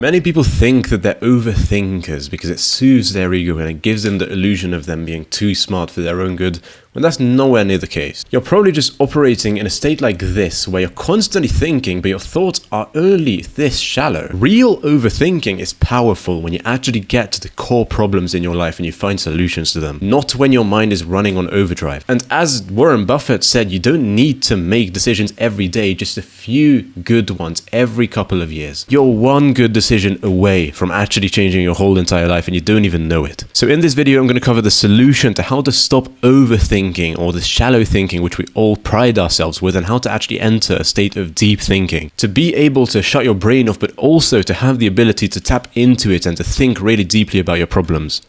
Many people think that they're overthinkers because it soothes their ego and it gives them the illusion of them being too smart for their own good, when that's nowhere near the case. You're probably just operating in a state like this, where you're constantly thinking, but your thoughts are only this shallow. Real overthinking is powerful when you actually get to the core problems in your life and you find solutions to them, not when your mind is running on overdrive. And as Warren Buffett said, you don't need to make decisions every day, just a few good ones every couple of years. You're one good decision away from actually changing your whole entire life and you don't even know it. So in this video, I'm going to cover the solution to how to stop overthinking, or the shallow thinking which we all pride ourselves with, and how to actually enter a state of deep thinking. To be able to shut your brain off, but also to have the ability to tap into it and to think really deeply about your problems.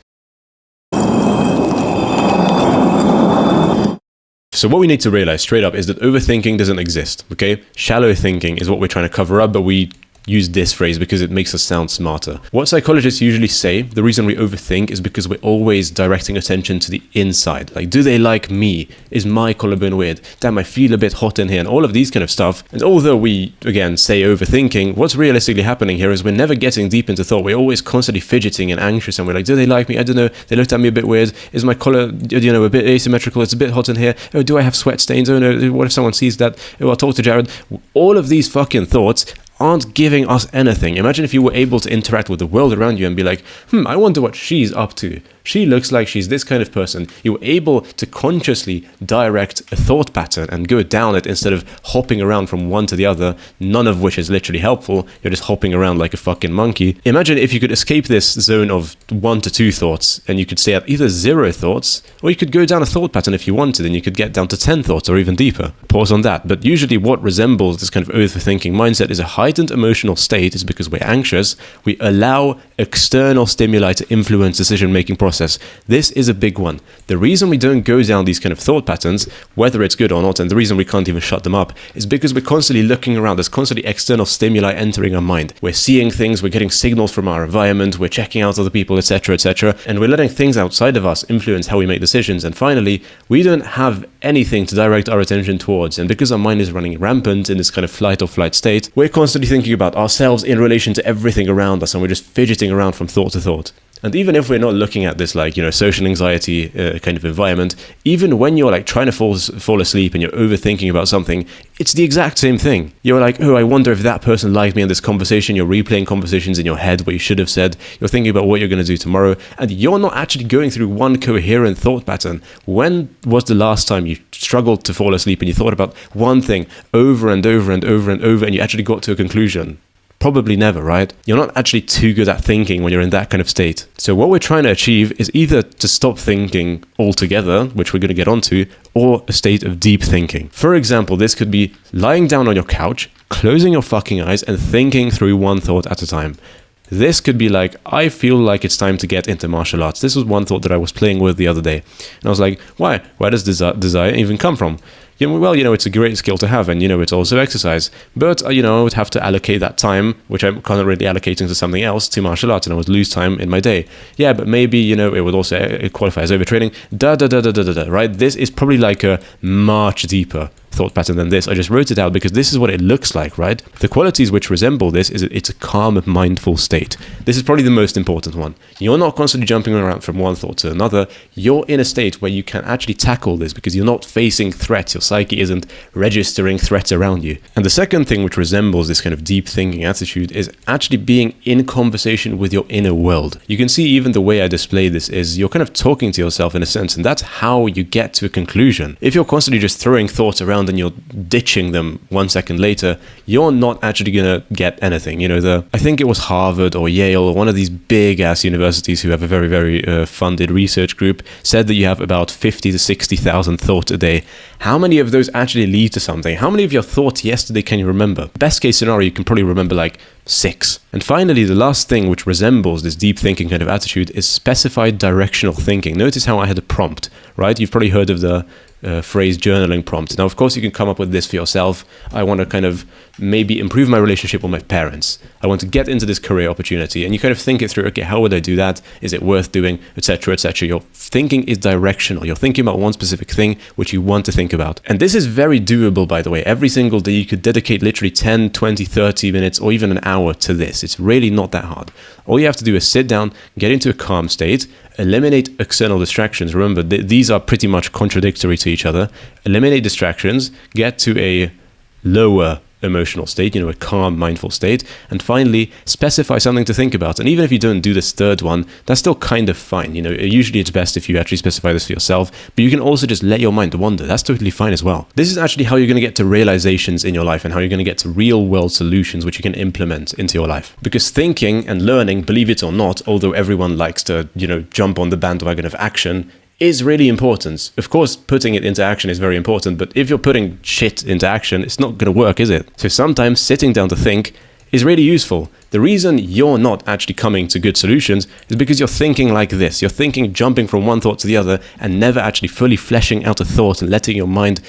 So what we need to realize straight up is that overthinking doesn't exist, okay? Shallow thinking is what we're trying to cover up, but we use this phrase because it makes us sound smarter. What psychologists usually say, the reason we overthink is because we're always directing attention to the inside. Like, do they like me? Is my collarbone weird? Damn, I feel a bit hot in here, and all of these kind of stuff. And although we, again, say overthinking, what's realistically happening here is we're never getting deep into thought. We're always constantly fidgeting and anxious, and we're like, do they like me? I don't know. They looked at me a bit weird. Is my collar, a bit asymmetrical? It's a bit hot in here. Oh, do I have sweat stains? Oh no, what if someone sees that? Oh, I'll talk to Jared. All of these fucking thoughts aren't giving us anything. Imagine if you were able to interact with the world around you and be like, I wonder what she's up to. She looks like she's this kind of person. You were able to consciously direct a thought pattern and go down it instead of hopping around from one to the other, none of which is literally helpful. You're just hopping around like a fucking monkey. Imagine if you could escape this zone of 1 to 2 thoughts and you could stay at either 0 thoughts, or you could go down a thought pattern if you wanted and you could get down to 10 thoughts or even deeper. Pause on that. But usually what resembles this kind of overthinking mindset is a heightened emotional state. Is because we're anxious. We allow external stimuli to influence decision-making process. This is a big one. The reason we don't go down these kind of thought patterns, whether it's good or not, and the reason we can't even shut them up, is because we're constantly looking around. There's constantly external stimuli entering our mind. We're seeing things, we're getting signals from our environment, we're checking out other people, etc., etc., and we're letting things outside of us influence how we make decisions. And finally, we don't have anything to direct our attention towards. And because our mind is running rampant in this kind of flight or flight state, we're constantly thinking about ourselves in relation to everything around us, and we're just fidgeting around from thought to thought. And even if we're not looking at this like, social anxiety kind of environment, even when you're like trying to fall asleep and you're overthinking about something, it's the exact same thing. You're like, oh, I wonder if that person liked me in this conversation. You're replaying conversations in your head what you should have said. You're thinking about what you're going to do tomorrow, and you're not actually going through one coherent thought pattern. When was the last time you struggled to fall asleep and you thought about one thing over and over and over and over and you actually got to a conclusion? Probably never, right? You're not actually too good at thinking when you're in that kind of state. So what we're trying to achieve is either to stop thinking altogether, which we're going to get onto, or a state of deep thinking. For example, this could be lying down on your couch, closing your fucking eyes and thinking through one thought at a time. This could be like, I feel like it's time to get into martial arts. This was one thought that I was playing with the other day. And I was like, why? Where does desire even come from? Well, it's a great skill to have, and, it's also exercise. But, I would have to allocate that time, which I'm currently allocating to something else, to martial arts, and I would lose time in my day. Yeah, but maybe, it would also qualify as overtraining. Right? This is probably like a much deeper thought pattern than this. I just wrote it out because this is what it looks like, right? The qualities which resemble this is it's a calm, mindful state. This is probably the most important one. You're not constantly jumping around from one thought to another. You're in a state where you can actually tackle this because you're not facing threats. Your psyche isn't registering threats around you. And the second thing which resembles this kind of deep thinking attitude is actually being in conversation with your inner world. You can see even the way I display this is you're kind of talking to yourself in a sense, and that's how you get to a conclusion. If you're constantly just throwing thoughts around and you're ditching them 1 second later, you're not actually going to get anything. I think it was Harvard or Yale or one of these big ass universities who have a very, very funded research group said that you have about 50 to 60,000 thoughts a day. How many of those actually lead to something? How many of your thoughts yesterday can you remember? Best case scenario, you can probably remember like 6. And finally, the last thing which resembles this deep thinking kind of attitude is specified directional thinking. Notice how I had a prompt, right? You've probably heard of the phrase journaling prompt. Now, of course, you can come up with this for yourself. I want to kind of maybe improve my relationship with my parents. I want to get into this career opportunity. And you kind of think it through, okay, how would I do that? Is it worth doing? Etc., etc. Your thinking is directional. You're thinking about one specific thing which you want to think about. And this is very doable, by the way. Every single day, you could dedicate literally 10, 20, 30 minutes or even an hour to this. It's really not that hard. All you have to do is sit down, get into a calm state, eliminate external distractions. Remember, these are pretty much contradictory to each other. Eliminate distractions, get to a lower emotional state, a calm, mindful state, and finally specify something to think about. And even if you don't do this third one, that's still kind of fine. Usually it's best if you actually specify this for yourself, but you can also just let your mind wander. That's totally fine as well. This is actually how you're going to get to realizations in your life and how you're going to get to real world solutions which you can implement into your life. Because thinking and learning, believe it or not, although everyone likes to, jump on the bandwagon of action, is really important. Of course, putting it into action is very important, but if you're putting shit into action, it's not going to work, is it? So sometimes sitting down to think is really useful. The reason you're not actually coming to good solutions is because you're thinking like this. You're thinking, jumping from one thought to the other and never actually fully fleshing out a thought and letting your mind,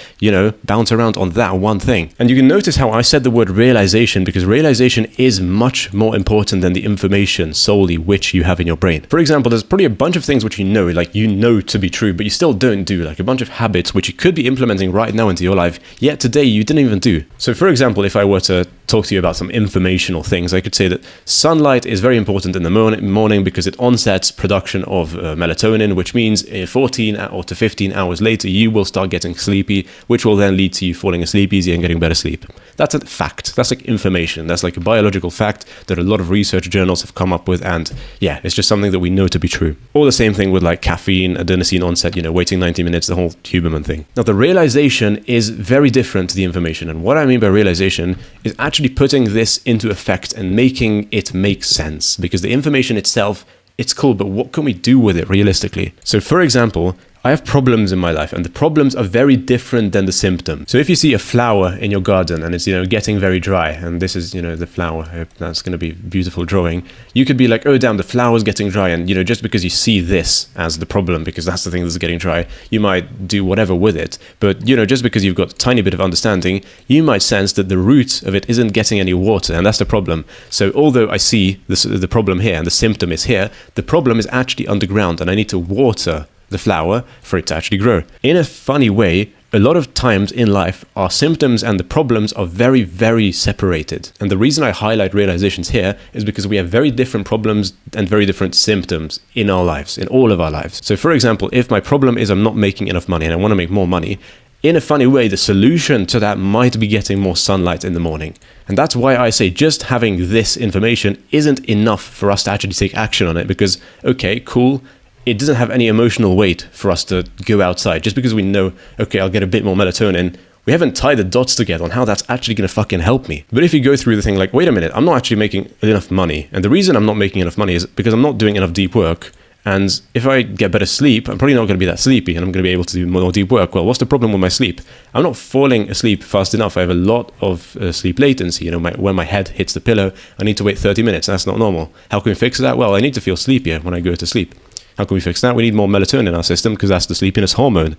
bounce around on that one thing. And you can notice how I said the word realization, because realization is much more important than the information solely which you have in your brain. For example, there's probably a bunch of things which you know to be true, but you still don't do, like a bunch of habits which you could be implementing right now into your life, yet today you didn't even do. So for example, if I were to talk to you about some informational things, I could say that sunlight is very important in the morning because it onsets production of melatonin, which means 14 or to 15 hours later, you will start getting sleepy, which will then lead to you falling asleep easier and getting better sleep. That's a fact. That's like information. That's like a biological fact that a lot of research journals have come up with. And yeah, it's just something that we know to be true. Or the same thing with like caffeine, adenosine onset, waiting 90 minutes, the whole Huberman thing. Now, the realization is very different to the information. And what I mean by realization is actually putting this into effect and making it make sense, because the information itself, it's cool, but what can we do with it realistically? So for example, I have problems in my life, and the problems are very different than the symptoms. So if you see a flower in your garden and it's, getting very dry, and this is, the flower, I hope that's going to be a beautiful drawing, you could be like, oh damn, the flower's getting dry, and just because you see this as the problem, because that's the thing that's getting dry, you might do whatever with it. But, just because you've got a tiny bit of understanding, you might sense that the root of it isn't getting any water, and that's the problem. So although I see the problem here and the symptom is here, the problem is actually underground, and I need to water the flower for it to actually grow. In a funny way, a lot of times in life, our symptoms and the problems are very, very separated. And the reason I highlight realizations here is because we have very different problems and very different symptoms in our lives, in all of our lives. So for example, if my problem is I'm not making enough money and I want to make more money, in a funny way, the solution to that might be getting more sunlight in the morning. And that's why I say just having this information isn't enough for us to actually take action on it, because, okay, cool, it doesn't have any emotional weight for us to go outside. Just because we know, okay, I'll get a bit more melatonin, we haven't tied the dots together on how that's actually going to fucking help me. But if you go through the thing like, wait a minute, I'm not actually making enough money. And the reason I'm not making enough money is because I'm not doing enough deep work. And if I get better sleep, I'm probably not going to be that sleepy and I'm going to be able to do more deep work. Well, what's the problem with my sleep? I'm not falling asleep fast enough. I have a lot of sleep latency. When my head hits the pillow, I need to wait 30 minutes. That's not normal. How can we fix that? Well, I need to feel sleepier when I go to sleep. How can we fix that? We need more melatonin in our system because that's the sleepiness hormone.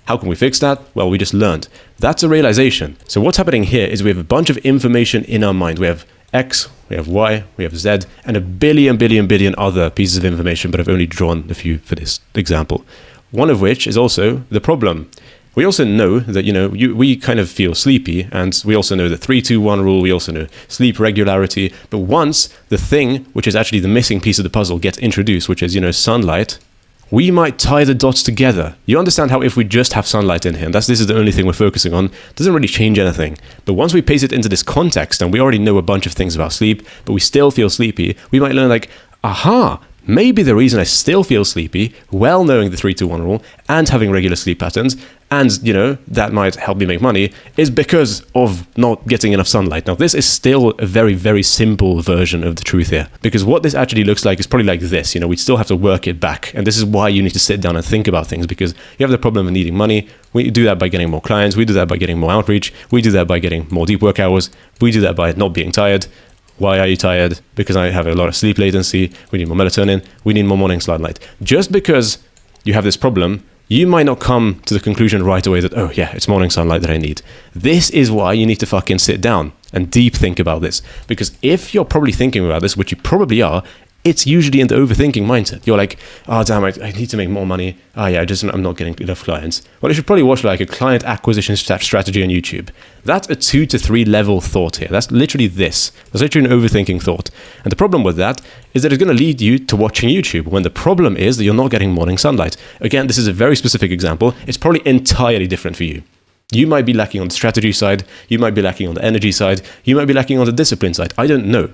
How can we fix that? Well, we just learned. That's a realization. So what's happening here is we have a bunch of information in our mind. We have X, we have Y, we have Z, and a billion other pieces of information, but I've only drawn a few for this example. One of which is also the problem. We also know that, we kind of feel sleepy, and we also know the 3-2-1 rule, we also know sleep regularity, but once the thing, which is actually the missing piece of the puzzle, gets introduced, which is, sunlight, we might tie the dots together. You understand how if we just have sunlight in here, and this is the only thing we're focusing on, it doesn't really change anything. But once we place it into this context, and we already know a bunch of things about sleep, but we still feel sleepy, we might learn like, aha, maybe the reason I still feel sleepy, well knowing the 3-2-1 rule, and having regular sleep patterns, and, that might help me make money, is because of not getting enough sunlight. Now, this is still a very, very simple version of the truth here. Because what this actually looks like is probably like this. We still have to work it back. And this is why you need to sit down and think about things, because you have the problem of needing money. We do that by getting more clients. We do that by getting more outreach. We do that by getting more deep work hours. We do that by not being tired. Why are you tired? Because I have a lot of sleep latency. We need more melatonin. We need more morning sunlight. Just because you have this problem you might not come to the conclusion right away that, oh yeah, it's morning sunlight that I need. This is why you need to fucking sit down and deep think about this. Because if you're probably thinking about this, which you probably are, it's usually in the overthinking mindset. You're like, oh damn, I need to make more money. Oh yeah, I'm not getting enough clients. Well, you should probably watch like a client acquisition strategy on YouTube. That's a 2 to 3 level thought here. That's literally this. That's literally an overthinking thought. And the problem with that is that it's going to lead you to watching YouTube, when the problem is that you're not getting morning sunlight. Again, this is a very specific example. It's probably entirely different for you. You might be lacking on the strategy side. You might be lacking on the energy side. You might be lacking on the discipline side. I don't know.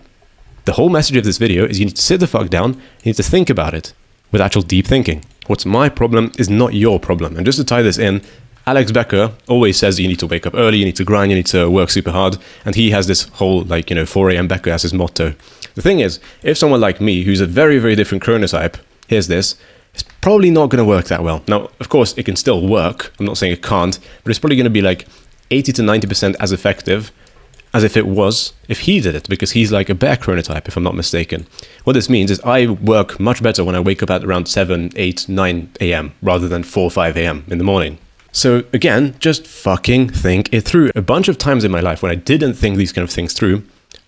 The whole message of this video is you need to sit the fuck down, you need to think about it with actual deep thinking. What's my problem is not your problem. And just to tie this in, Alex Becker always says that you need to wake up early, you need to grind, you need to work super hard. And he has this whole 4 a.m. Becker as his motto. The thing is, if someone like me, who's a very, very different chronotype, hears this, it's probably not going to work that well. Now, of course, it can still work. I'm not saying it can't, but it's probably going to be like 80 to 90% as effective as if it was, if he did it, because he's like a bear chronotype, if I'm not mistaken. What this means is I work much better when I wake up at around 7, 8, 9 a.m. rather than 4, 5 a.m. in the morning. So again, just fucking think it through. A bunch of times in my life when I didn't think these kind of things through,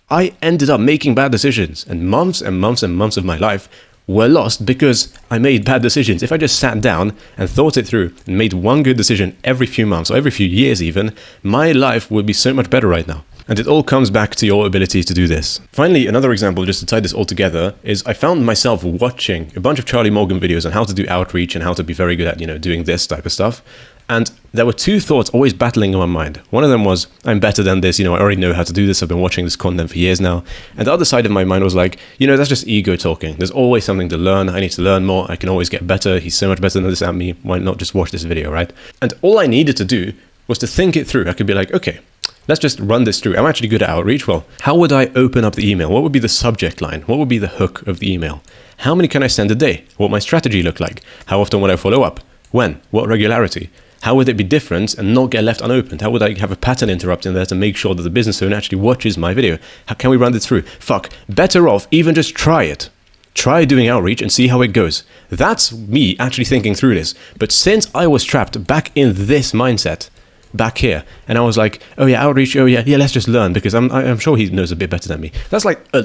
I ended up making bad decisions, and months and months and months of my life were lost because I made bad decisions. If I just sat down and thought it through and made one good decision every few months or every few years even, my life would be so much better right now. And it all comes back to your ability to do this. Finally, another example, just to tie this all together, is I found myself watching a bunch of Charlie Morgan videos on how to do outreach and how to be very good at, doing this type of stuff. And there were two thoughts always battling in my mind. One of them was, I'm better than this, I already know how to do this, I've been watching this content for years now. And the other side of my mind was like, that's just ego talking. There's always something to learn, I need to learn more, I can always get better, he's so much better than this at me, why not just watch this video, right? And all I needed to do was to think it through. I could be like, okay, let's just run this through. I'm actually good at outreach. Well, how would I open up the email? What would be the subject line? What would be the hook of the email? How many can I send a day? What would my strategy look like? How often would I follow up? When? What regularity? How would it be different and not get left unopened? How would I have a pattern interrupt in there to make sure that the business owner actually watches my video? How can we run this through? Fuck, better off even just try it. Try doing outreach and see how it goes. That's me actually thinking through this. But since I was trapped back in this mindset, back here, and I was like, oh yeah, outreach, oh yeah, let's just learn, because I'm sure he knows a bit better than me. That's like a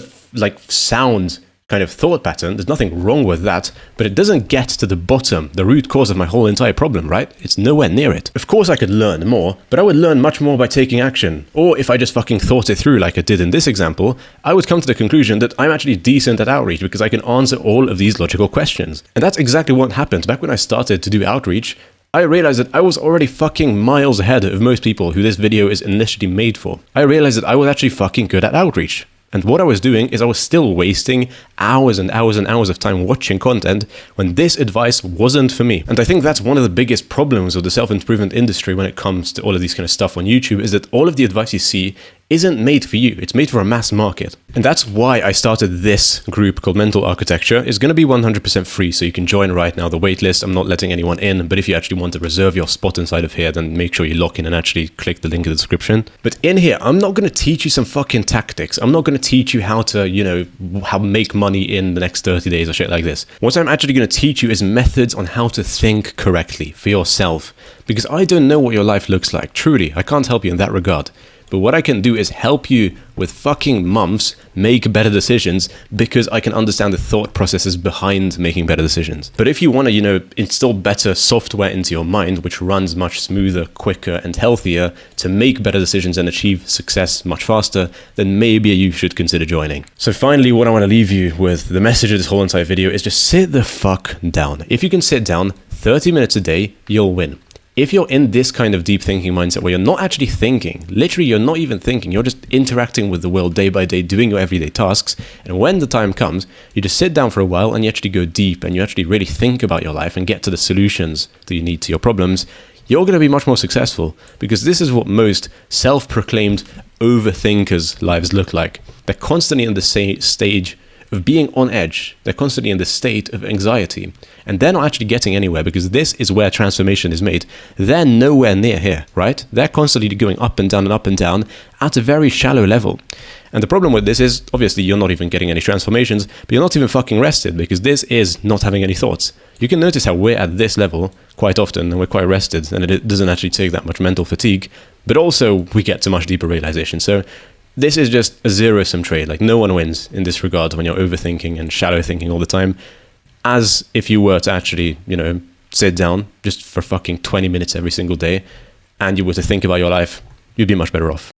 sound kind of thought pattern. There's nothing wrong with that, but it doesn't get to the bottom, the root cause of my whole entire problem, right? It's nowhere near it. Of course I could learn more, but I would learn much more by taking action. Or if I just fucking thought it through like I did in this example, I would come to the conclusion that I'm actually decent at outreach because I can answer all of these logical questions. And that's exactly what happened. Back when I started to do outreach, I realized that I was already fucking miles ahead of most people who this video is initially made for. I realized that I was actually fucking good at outreach. And what I was doing is I was still wasting hours and hours and hours of time watching content when this advice wasn't for me. And I think that's one of the biggest problems of the self-improvement industry when it comes to all of these kind of stuff on YouTube, is that all of the advice you see isn't made for you. It's made for a mass market. And that's why I started this group called Mental Architecture. It's going to be 100% free, so you can join right now. The waitlist, I'm not letting anyone in, but if you actually want to reserve your spot inside of here, then make sure you lock in and actually click the link in the description. But in here, I'm not going to teach you some fucking tactics. I'm not going to teach you how to, how make money in the next 30 days or shit like this. What I'm actually going to teach you is methods on how to think correctly for yourself. Because I don't know what your life looks like. Truly, I can't help you in that regard. But what I can do is help you with fucking months make better decisions, because I can understand the thought processes behind making better decisions. But if you want to, install better software into your mind, which runs much smoother, quicker, and healthier to make better decisions and achieve success much faster, then maybe you should consider joining. So finally, what I want to leave you with, the message of this whole entire video, is just sit the fuck down. If you can sit down 30 minutes a day, you'll win. If you're in this kind of deep thinking mindset where you're not actually thinking, literally you're not even thinking, you're just interacting with the world day by day, doing your everyday tasks, and when the time comes, you just sit down for a while and you actually go deep and you actually really think about your life and get to the solutions that you need to your problems, you're going to be much more successful, because this is what most self-proclaimed overthinkers' lives look like. They're constantly in the same stage of being on edge. They're constantly in this state of anxiety. And they're not actually getting anywhere, because this is where transformation is made. They're nowhere near here, right? They're constantly going up and down at a very shallow level. And the problem with this is, obviously, you're not even getting any transformations, but you're not even fucking rested, because this is not having any thoughts. You can notice how we're at this level quite often, and we're quite rested, and it doesn't actually take that much mental fatigue, but also we get to much deeper realization. So this is just a zero-sum trade. Like, no one wins in this regard when you're overthinking and shallow thinking all the time, as if you were to actually, sit down just for fucking 20 minutes every single day, and you were to think about your life, you'd be much better off.